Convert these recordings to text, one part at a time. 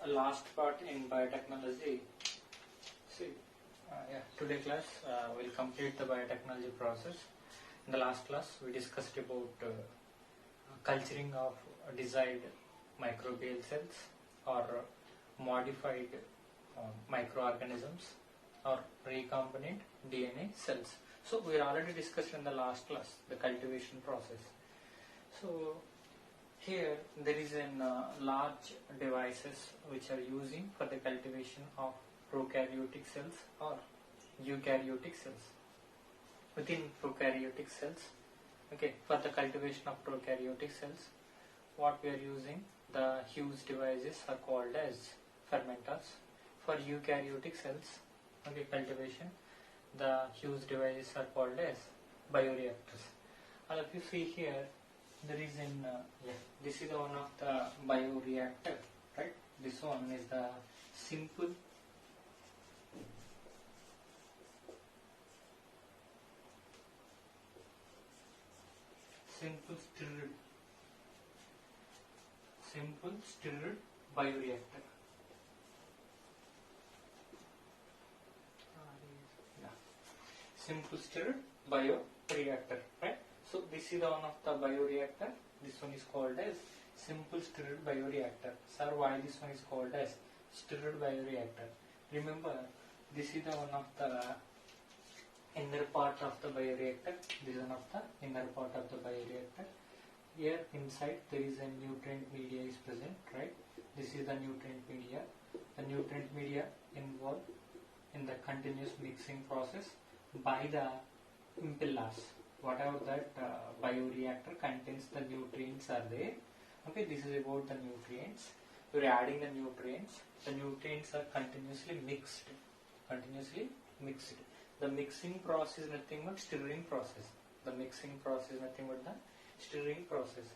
last part in biotechnology. See, today class we'll complete the biotechnology process. In the last class we discussed about culturing of desired microbial cells or modified microorganisms or recombinant DNA cells. So we already discussed in the last class the cultivation process. So here there is an large devices which are using for the cultivation of prokaryotic cells or eukaryotic cells. Within prokaryotic cells, okay, for the cultivation of prokaryotic cells, what we are using, the huge devices are called as fermenters. For eukaryotic cells, okay, cultivation, the huge devices are called as bioreactors. And if you see here, there is in this is one of the bioreactor, right? This one is the simple stirred bioreactor. Simple stirred bioreactor, right? So this is one of the bioreactor. This one is called as simple stirred bioreactor. Sir, why this one is called as stirred bioreactor? Remember, this is the one of the inner part of the bioreactor. This is one of the inner part of the bioreactor. Here inside there is a nutrient media is present, right? This is the nutrient media. The nutrient media involved in the continuous mixing process by the impellers. Whatever that bioreactor contains, the nutrients are there. Okay, this is about the nutrients. We are adding the nutrients. The nutrients are continuously mixed. The mixing process is nothing but stirring process. The mixing process is nothing but the stirring process.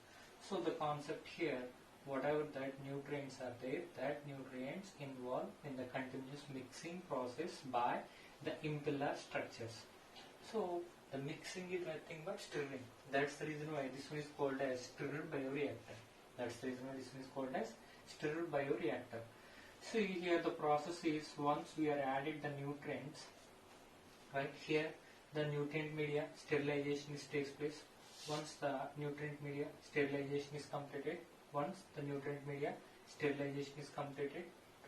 So the concept here, whatever that nutrients are there, that nutrients involved in the continuous mixing process by the impeller structures. So the mixing is nothing but stirring. That's the reason why this one is called as stirred bioreactor. That's the reason why this one is called as stirred bioreactor. See here the process is, once we are added the nutrients, right here the nutrient media sterilization takes place. Once the nutrient media sterilization is completed,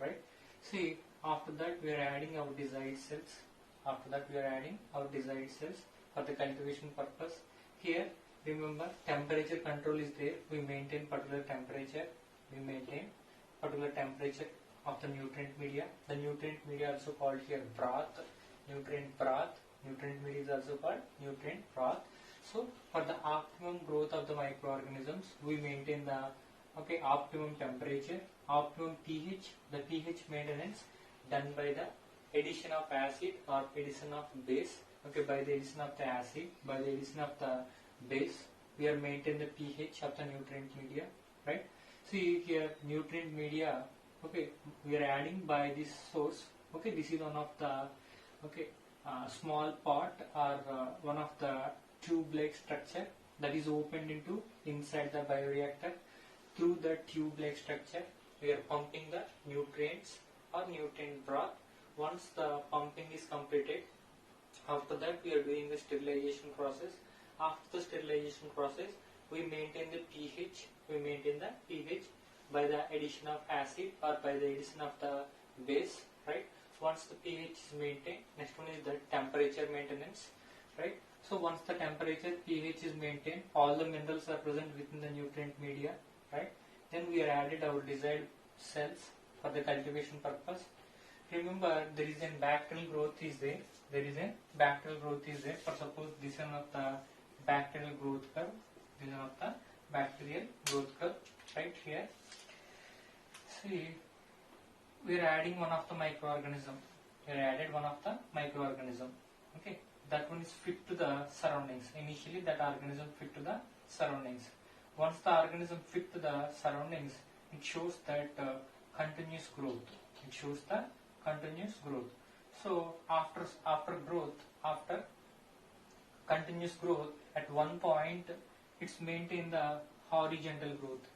right? See, after that we are adding our desired cells. For the cultivation purpose. Here, remember, temperature control is there. We maintain particular temperature. Of the nutrient media. The nutrient media also called here broth. Nutrient media is also called nutrient broth. So, for the optimum growth of the microorganisms, we maintain the optimum temperature, optimum pH. The pH maintenance done by the addition of acid or addition of base. Okay, by the addition of the acid, by the addition of the base, we are maintain the pH of the nutrient media, right? See here, nutrient media, okay, we are adding by this source. Okay, this is one of the small pot or one of the tube-like structure that is opened into inside the bioreactor. Through the tube-like structure, we are pumping the nutrients or nutrient broth. Once the pumping is completed, after that we are doing the sterilization process. After the sterilization process, we maintain the pH. By the addition of acid or by the addition of the base, right? Once the pH is maintained, next one is the temperature maintenance, right? So once the temperature pH is maintained, all the minerals are present within the nutrient media, right? Then we are added our desired cells for the cultivation purpose. Remember, there is a bacterial growth is there. For suppose this is one of the bacterial growth curve. Right here. See, we are adding one of the microorganism. Okay, that one is fit to the surroundings. Initially, that organism fit to the surroundings. Once the organism fit to the surroundings, it shows that continuous growth. So after continuous growth, at one point it's maintained the horizontal growth.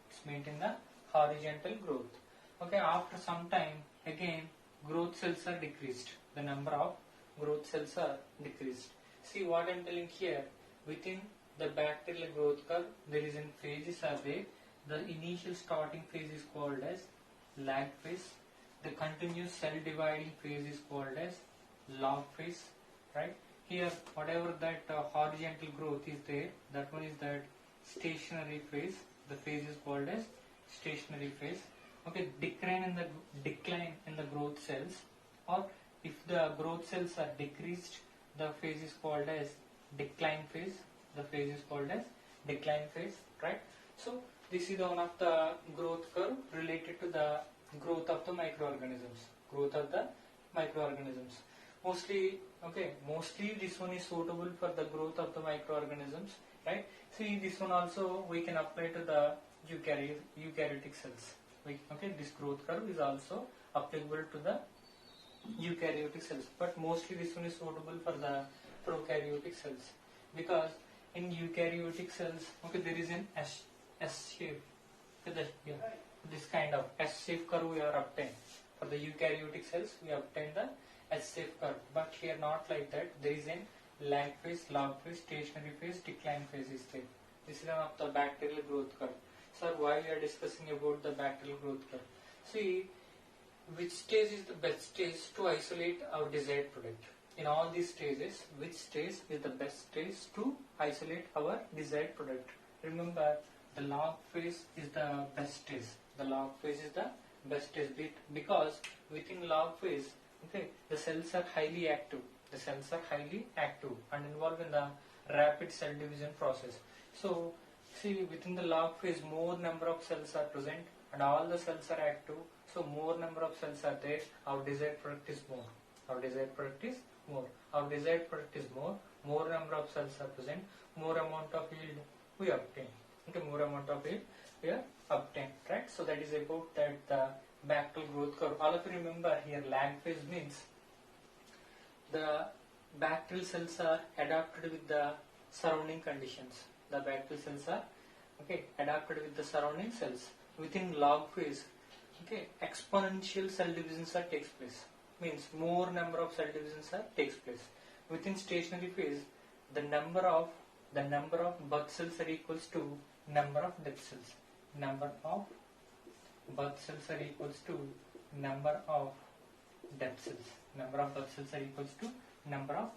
Okay, after some time, again, growth cells are decreased. The number of growth cells are decreased. See what I am telling here, within the bacterial growth curve, there is in phases are there. The initial starting phase is called as lag phase. The continuous cell dividing phase is called as log phase, right? Here, whatever that horizontal growth is there, that one is that stationary phase. The phase is called as stationary phase. Okay, decline in the growth cells, or if the growth cells are decreased, the phase is called as decline phase. The phase is called as decline phase, right? So this is one of the growth curve related to the growth of the microorganisms. Growth of the microorganisms. Mostly this one is suitable for the growth of the microorganisms, right? See, this one also we can apply to the eukaryotic cells. This growth curve is also applicable to the eukaryotic cells, but mostly this one is suitable for the prokaryotic cells, because in eukaryotic cells, there is an S shape. This kind of S shape curve we are obtained. For the eukaryotic cells, we obtain the S shape curve, but here not like that. There is an lag phase, log phase, stationary phase, decline phase is there. This is one of the bacterial growth curve. Sir, why we are discussing about the bacterial growth curve? See, which stage is the best stage to isolate our desired product? In all these stages, which stage is the best stage to isolate our desired product? Remember, the log phase is the best stage. The log phase is the best stage because within log phase, the cells are highly active. The cells are highly active and involved in the rapid cell division process. So, see, within the log phase, more number of cells are present and all the cells are active. So, more number of cells are there. Our desired product is more. Our desired product is more. Our desired product is more. More number of cells are present. More amount of yield we obtain. More amount of yield we are obtained, right? So, that is about that the bacterial growth curve. All of you remember here, lag phase means the bacterial cells are adapted with the surrounding conditions. The bacterial cells are adapted with the surrounding cells. Within log phase, exponential cell divisions takes place. Means more number of cell divisions takes place. Within stationary phase, the number of birth cells are equals to number of death cells. Number of birth cells are equals to number of death cells. Number of birth cells are equals to number of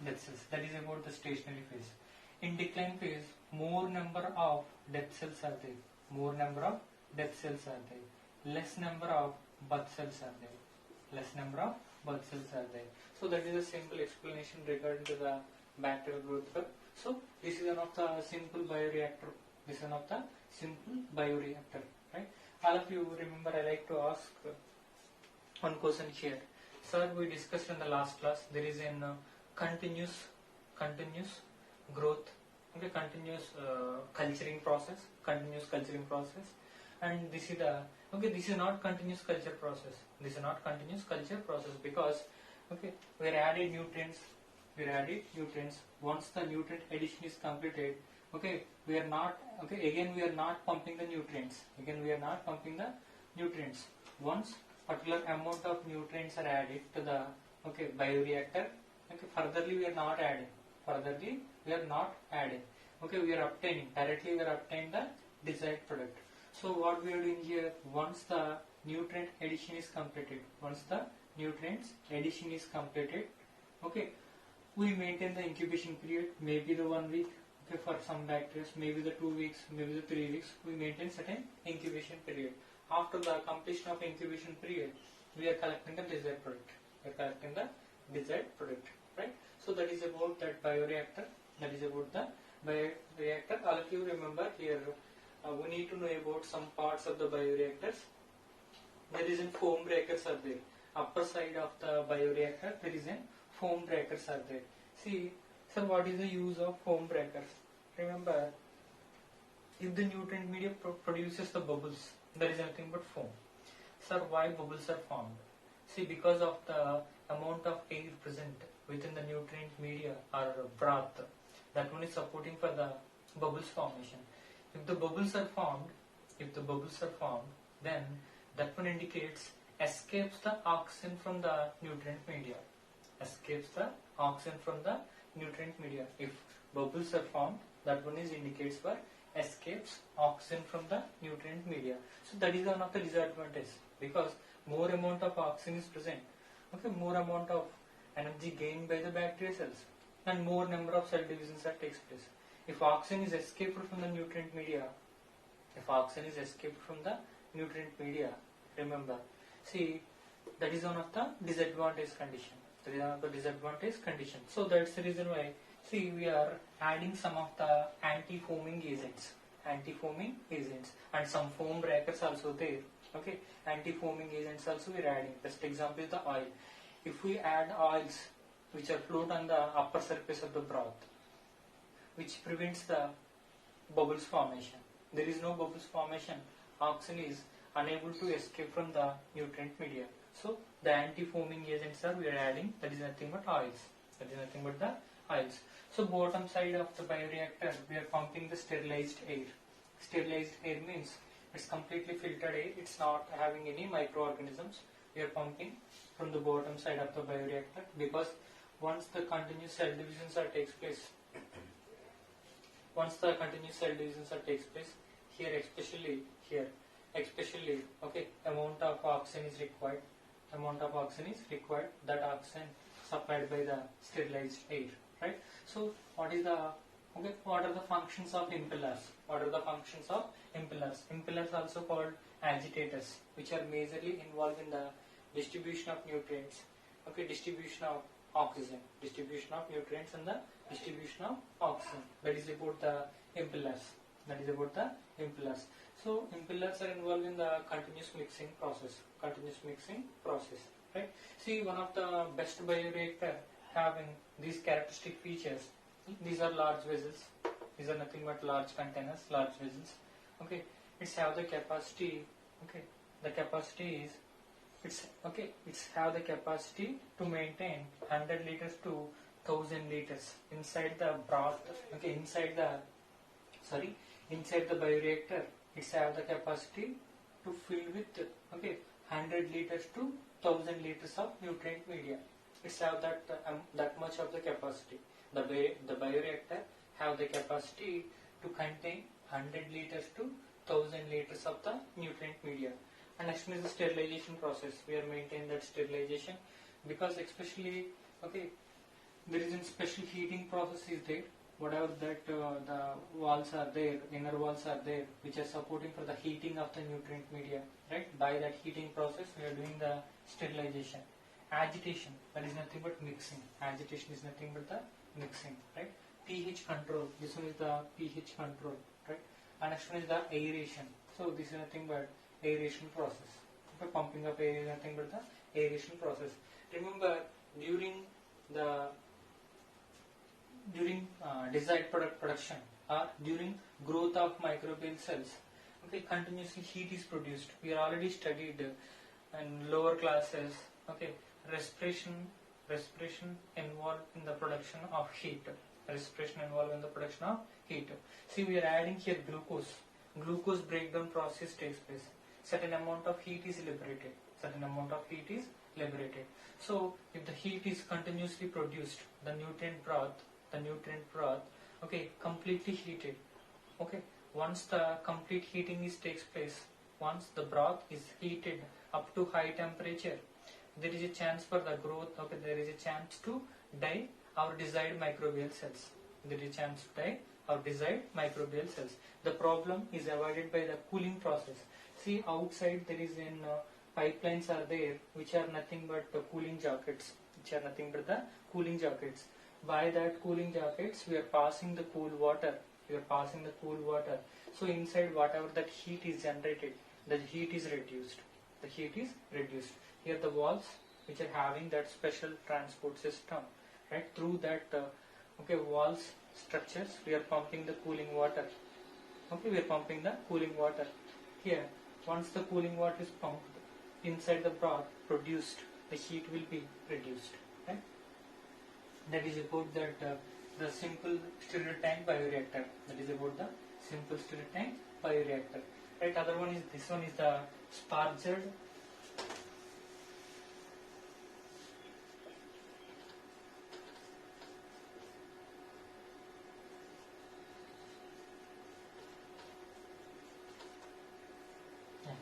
death cells. That is about the stationary phase. In decline phase, more number of death cells are there. More number of death cells are there. Less number of birth cells are there. Less number of birth cells are there. So that is a simple explanation regarding to the bacterial growth curve. So this is one of the simple bioreactor. This is one of the simple bioreactor, right? All of you remember, I like to ask one question here. Sir, we discussed in the last class, there is a continuous growth, continuous culturing process, and this is the this is not continuous culture process. This is not continuous culture process because we are added nutrients. Once the nutrient addition is completed, we are not pumping the nutrients. Once particular amount of nutrients are added to the bioreactor, furtherly we are not adding. We are obtaining the desired product. So what we are doing here, once the nutrient addition is completed, we maintain the incubation period, maybe the 1 week, for some bacteria, maybe the 2 weeks, maybe the 3 weeks, we maintain certain incubation period. After the completion of incubation period, we are collecting the desired product. Right? So that is about that bioreactor. All of you remember here, we need to know about some parts of the bioreactors. There is a foam breakers are there. Upper side of the bioreactor, there is a foam breakers are there. See, sir, what is the use of foam breakers? Remember, if the nutrient media produces the bubbles, there is nothing but foam. Sir, why bubbles are formed? See, because of the amount of air present within the nutrient media or broth, that one is supporting for the bubbles formation. If the bubbles are formed, then That one indicates escapes the oxygen from the nutrient media. Escapes the oxygen from the nutrient media. If bubbles are formed, that one is indicates for escapes oxygen from the nutrient media. So that is one of the disadvantages, because more amount of oxygen is present. Okay, more amount of energy gained by the bacteria cells, and more number of cell divisions that takes place. If oxygen is escaped from the nutrient media, remember, see, that is one of the disadvantage condition. So that's the reason why, see, we are adding some of the anti-foaming agents, and some foam breakers also there. Okay, anti-foaming agents also we are adding. Best example is the oil. If we add oils which are float on the upper surface of the broth, which prevents the bubbles formation. There is no bubbles formation. Oxygen is unable to escape from the nutrient media. So the anti-foaming agents are we are adding. That is nothing but oils. So bottom side of the bioreactor, we are pumping the sterilized air. Sterilized air means it's completely filtered air. It's not having any microorganisms. We are pumping from the bottom side of the bioreactor, because once the continuous cell divisions takes place, especially, okay, amount of oxygen is required. That oxygen supplied by the sterilized air, right? So what are the functions of impellers? Impellers also called agitators, which are majorly involved in the distribution of nutrients, okay, distribution of oxygen, distribution of nutrients and the distribution of oxygen. That is about the impellers. So impellers are involved in the continuous mixing process, right? See, one of the best bioreactor having these characteristic features. These are large vessels. These are nothing but large containers, large vessels. Okay, it's have the capacity. Okay, the capacity is it's have the capacity to maintain 100 liters to 1000 liters inside the broth. Okay, inside the bioreactor, it's have the capacity to fill with 100 liters to 1000 liters of nutrient media. It's have that much of the capacity. The bioreactor have the capacity to contain 100 liters to 1000 liters of the nutrient media. And next is the sterilization process. We are maintaining that sterilization, because especially there is a special heating process is there. Whatever that the walls are there, inner walls are there, which are supporting for the heating of the nutrient media. Right? By that heating process, we are doing the sterilization. Agitation, that is nothing but mixing. Right? pH control. This one is the pH control. Right? And next one is the aeration. So this is nothing but aeration process. Okay, pumping up air is nothing but the aeration process. Remember, during desired product production or during growth of microbial cells, okay, continuously heat is produced. We are already studied in lower classes. Okay, respiration involved in the production of heat. See, we are adding here glucose. Glucose breakdown process takes place. Certain amount of heat is liberated. So if the heat is continuously produced, the nutrient broth, okay, completely heated. Okay, once the complete heating takes place, once the broth is heated up to high temperature, there is a chance for the growth. Okay, there is a chance to die our desired microbial cells. The problem is avoided by the cooling process. See, outside there is pipelines are there, which are nothing but the cooling jackets. By that cooling jackets, we are passing the cool water. So inside, whatever that heat is generated, the heat is reduced. Here the walls, which are having that special transport system, right? Through that walls structures, we are pumping the cooling water. Here, once the cooling water is pumped inside the broth produced, the heat will be reduced. Right? That is about that the simple sterile tank bioreactor. right? Other one is this one is the sparged.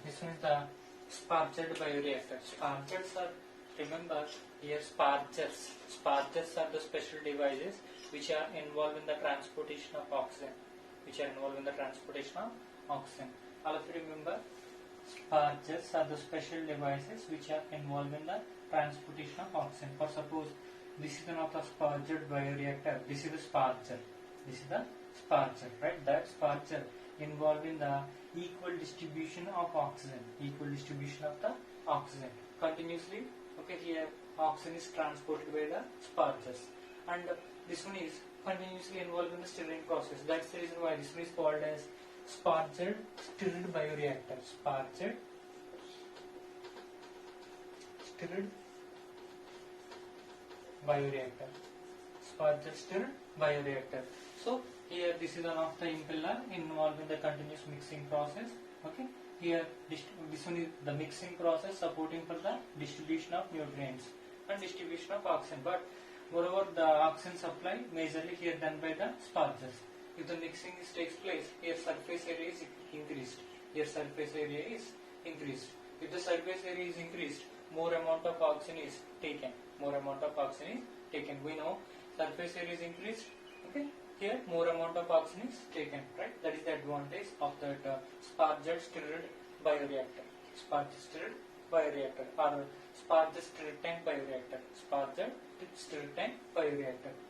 This one is the sparged bioreactor. Spargers are, remember here, spargers. Spargers are the special devices which are involved in the transportation of oxygen. All of you remember, spargers are the special devices which are involved in the transportation of oxygen. For suppose this is one of the sparged bioreactor. This is the sparger. Right? That sparger involved in the equal distribution of oxygen. Continuously. Okay, here oxygen is transported by the spargers, and this one is continuously involved in the stirring process. That's the reason why this one is called as sparged stirred bioreactor. Sparged stirred bioreactor. So here this is one of the impeller involved in the continuous mixing process. Okay, here this one is the mixing process supporting for the distribution of nutrients and distribution of oxygen. But moreover, the oxygen supply majorly here done by the spargers. If the mixing takes place, here surface area is increased. If the surface area is increased, more amount of oxygen is taken. We know surface area is increased. Okay, here more amount of oxygen is taken. Right, that is the advantage of that sparged stirred bioreactor. Or sparged stirred tank bioreactor.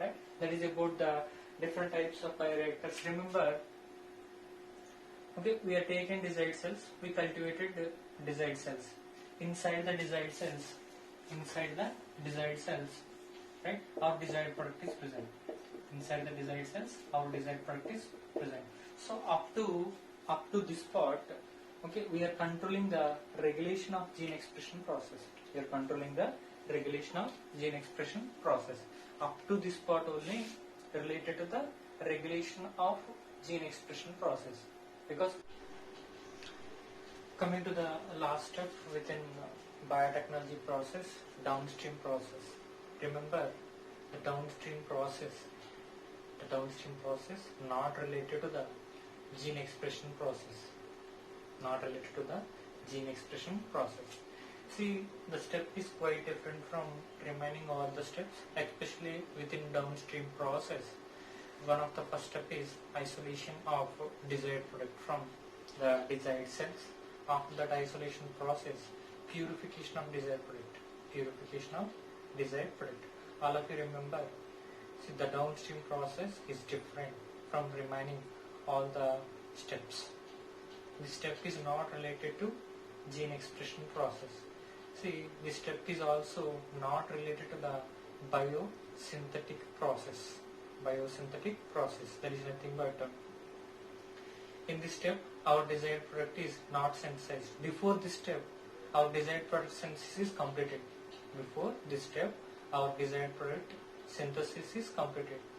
Right, that is about the different types of bioreactors. Remember, okay, we are taking desired cells, we cultivated desired cells. Inside the desired cells, right, our desired product is present. So up to this part, okay, we are controlling the regulation of gene expression process. Up to this part only related to the regulation of gene expression process. Because coming to the last step within biotechnology process, downstream process. Remember, the downstream process not related to the gene expression process. See, the step is quite different from remaining all the steps, especially within downstream process. One of the first step is isolation of desired product from the desired cells. After that isolation process, purification of desired product. All of you remember, see, the downstream process is different from remaining all the steps. This step is not related to gene expression process. See, this step is also not related to the biosynthetic process. That is nothing but in this step our desired product is not synthesized. Before this step, our desired product synthesis is completed.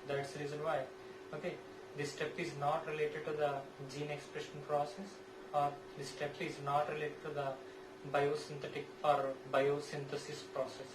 That's the reason why, okay, this step is not related to the gene expression process, or this step is not related to the biosynthetic or biosynthesis process.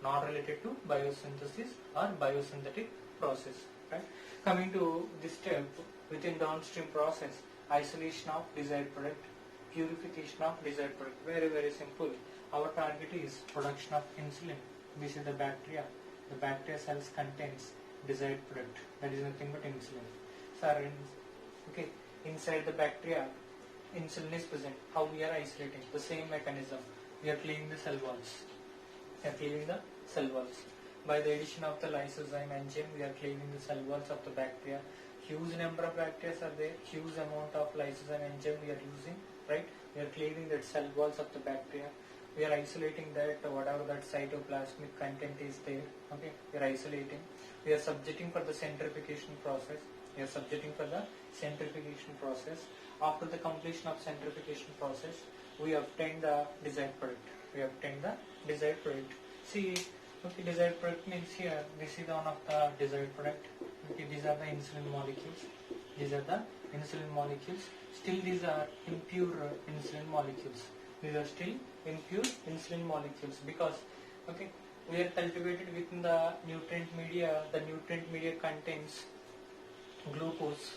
Not related to biosynthesis or biosynthetic process. Right? Coming to this step within downstream process, isolation of desired product, purification of desired product. Very, very simple. Our target is production of insulin. This is the bacteria. The bacteria cells contains desired product. That is nothing but insulin. So, okay, inside the bacteria, insulin is present. How we are isolating? The same mechanism. We are cleaning the cell walls. By the addition of the lysozyme enzyme, we are cleaning the cell walls of the bacteria. Huge number of bacteria are there. Huge amount of lysozyme enzyme we are using. Right? We are cleaning the cell walls of the bacteria. We are isolating that whatever that cytoplasmic content is there. Okay? We are isolating. We are subjecting for the centrifugation process. After the completion of centrifugation process, we obtain the desired product. See, okay, desired product means here, this is one of the desired product. Okay, these are the insulin molecules. These are the insulin molecules. Still these are impure insulin molecules. These are still impure insulin molecules because okay, we are cultivated within the nutrient media. The nutrient media contains glucose,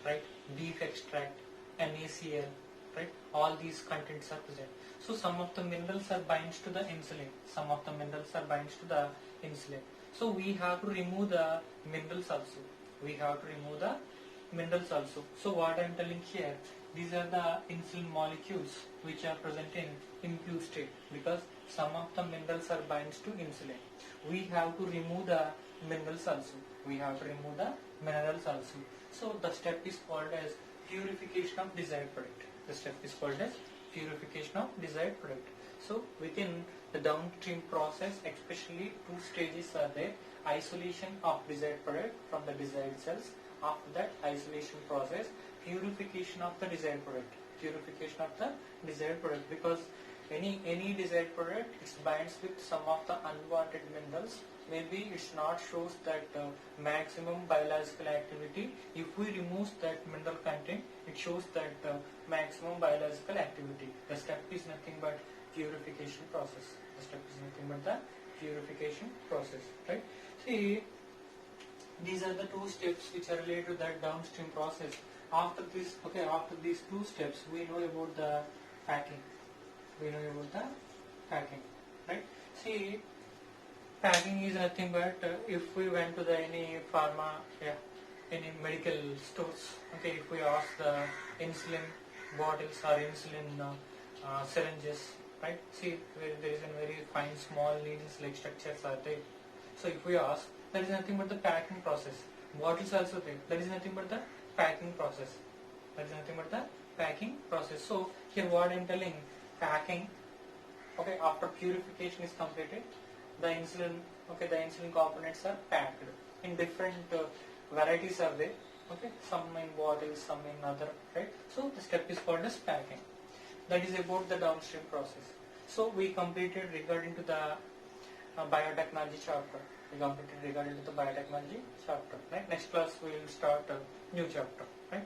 right? Beef extract, NaCl, right? All these contents are present. So some of the minerals are binds to the insulin. Some of the minerals are binds to the insulin. So we have to remove the minerals also. We have to remove the minerals also. So what I am telling here, these are the insulin molecules which are present in impure state because some of the minerals are binds to insulin. We have to remove the minerals also. We have to remove the minerals also. So the step is called as purification of desired product. The step is called as purification of desired product. So within the downstream process, especially two stages are there: isolation of desired product from the desired cells. After that, isolation process, purification of the desired product. Purification of the desired product, because any desired product, it binds with some of the unwanted minerals. Maybe it's not shows that maximum biological activity. If we remove that mineral content, it shows that maximum biological activity. The step is nothing but purification process. The step is nothing but the purification process, right? See, these are the two steps which are related to that downstream process. After this, okay, after these two steps, we know about the packing. We know about the packing, right? See, packing is nothing but if we went to the any pharma, any medical stores, okay, if we ask the insulin bottles or insulin syringes, right? See, there is a very fine small needles like structures are there. So if we ask, that is nothing but the packing process. Bottles also there. That is nothing but the packing process. That is nothing but the packing process. So here what I am telling, packing. Okay, after purification is completed, the insulin components are packed in different varieties are there. Okay, some in bottles, some in other, right? So the step is called as packing. That is about the downstream process. So we completed regarding to the biotechnology chapter. We completed regarding to the biotechnology chapter. Right? Next class we will start a new chapter. Right?